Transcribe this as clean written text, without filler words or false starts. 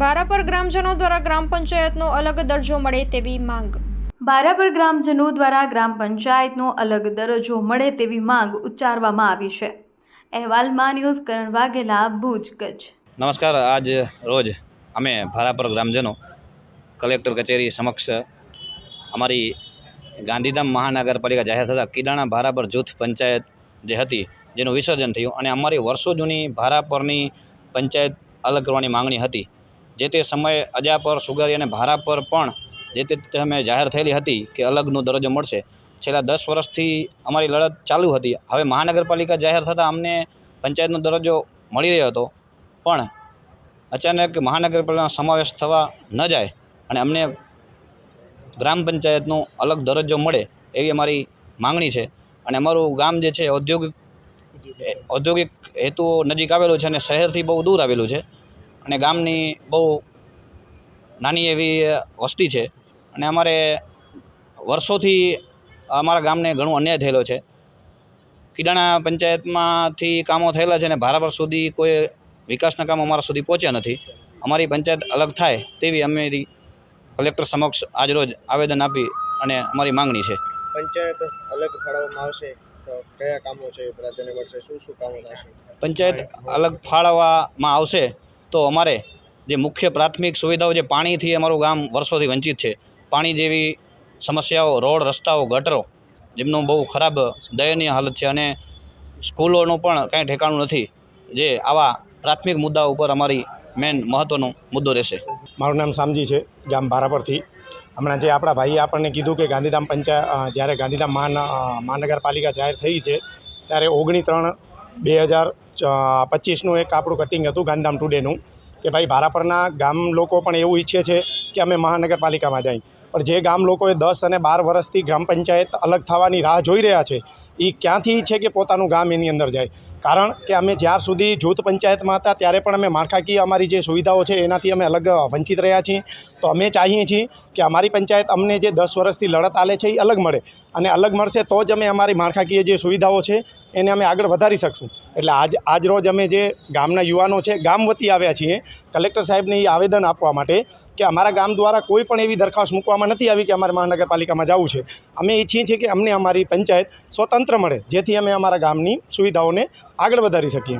ભારાપર ગ્રામજનો દ્વારા ગ્રામ પંચાયતનો અલગ દરજ્જો મળે તેવી માંગ। ભારાપર ગ્રામજનો દ્વારા ગ્રામ પંચાયતનો અલગ દરજ્જો મળે તેવી માંગ ઉચ્ચારવામાં આવી છે। અહેવાલમાં ન્યૂઝ કરણ વાઘેલા, ભુજ, કચ્છ। નમસ્કાર। આજ રોજ અમે ભારાપર ગ્રામજનો કલેક્ટર કચેરી સમક્ષ અમારી ગાંધીધામ મહાનગરપાલિકા જાહેર થતાં કીડાણા ભારાપર જૂથ પંચાયત જે હતી જેનું વિસર્જન થયું અને અમારી વર્ષો જૂની ભારાપરની પંચાયત અલગ કરવાની માંગણી હતી। જે તે સમયે અજાપર, સુગારી અને ભારાપર પણ જે તે સમયે જાહેર થયેલી હતી કે અલગનો દરજ્જો મળશે। છેલ્લા 10 વર્ષથી અમારી લડત ચાલુ હતી। હવે મહાનગરપાલિકા જાહેર થતાં અમને પંચાયતનો દરજ્જો મળી રહ્યો હતો, પણ અચાનક મહાનગરપાલિકાનો સમાવેશ થવા ન જાય અને અમને ગ્રામ પંચાયતનો અલગ દરજ્જો મળે એવી અમારી માંગણી છે। અને અમારું ગામ જે છે ઔદ્યોગિક હેતુઓ નજીક આવેલું છે અને શહેરથી બહુ દૂર આવેલું છે અને ગામની બહુ નાની એવી વસ્તી છે અને અમારે વર્ષોથી અમારા ગામને ઘણો અન્યાય થયેલો છે। કીડાણા પંચાયતમાંથી કામો થયેલા છે અને ભારાપર સુધી કોઈ વિકાસના કામો અમારા સુધી પહોંચ્યા નથી। અમારી પંચાયત અલગ થાય તેવી અમારી કલેક્ટર સમક્ષ આજરોજ આવેદન આપી અને અમારી માંગણી છે। પંચાયત અલગ ફાળવવામાં આવશે તો કયા કામો છે પ્રાધાન્ય મળશે, શું કામો થશે? પંચાયત અલગ ફાળવવામાં આવશે તો અમારે જે મુખ્ય પ્રાથમિક સુવિધાઓ, જે પાણીથી અમારું ગામ વર્ષોથી વંચિત છે, પાણી જેવી સમસ્યાઓ, રોડ, રસ્તાઓ, ગટરો જેમનું બહુ ખરાબ દયનીય હાલત છે અને સ્કૂલોનું પણ કાંઈ ઠેકાણું નથી। જે આવા પ્રાથમિક મુદ્દાઓ ઉપર અમારી મેન મહત્ત્વનો મુદ્દો રહેશે। મારું નામ શામજી છે, ગામ ભારાપરથી। હમણાં જે આપણા ભાઈએ આપણને કીધું કે ગાંધીધામ પંચાયત જ્યારે ગાંધીધામ મહાનગરપાલિકા જાહેર થઈ છે ત્યારે 19/3/2025નું એક આપણું કટિંગ હતું ગાંધીધામ ટુડેનું કે ભાઈ ભારાપરના ગામ લોકો પણ એવું ઈચ્છે છે કે અમે મહાનગરપાલિકામાં જઈએ, પણ જે ગામ લોકોએ 10 અને 12 વર્ષથી ગ્રામ પંચાયત અલગ થવાની રાહ જોઈ રહ્યા છે એ ક્યાંથી ઈચ્છે કે પોતાનું ગામ એની અંદર જાય? કારણ કે અમે જ્યાર સુધી જૂથ પંચાયતમાં હતા ત્યારે પણ અમે માળખાકીય અમારી જે સુવિધાઓ છે એનાથી અમે અલગ વંચિત રહ્યા છીએ। તો અમે ચાહીએ છીએ કે અમારી પંચાયત અમને જે 10 વર્ષથી લડત આલે છે એ અલગ મળે અને અલગ મળશે તો જ અમે અમારી માળખાકીય જે સુવિધાઓ છે એને અમે આગળ વધારી શકશું। એટલે આજ રોજ અમે જે ગામના યુવાનો છે ગામ વતી આવ્યા છીએ કલેક્ટર સાહેબને એ આવેદન આપવા માટે કે અમારા ગામ દ્વારા કોઈ પણ એવી દરખાસ્ત મૂકવામાં નથી આવી કે અમારે મહાનગરપાલિકામાં જવું છે। અમે ઈચ્છીએ છીએ કે અમને અમારી પંચાયત સ્વતંત્ર મળે જેથી અમે અમારા ગામની સુવિધાઓને આગળ વધારી શકીએ।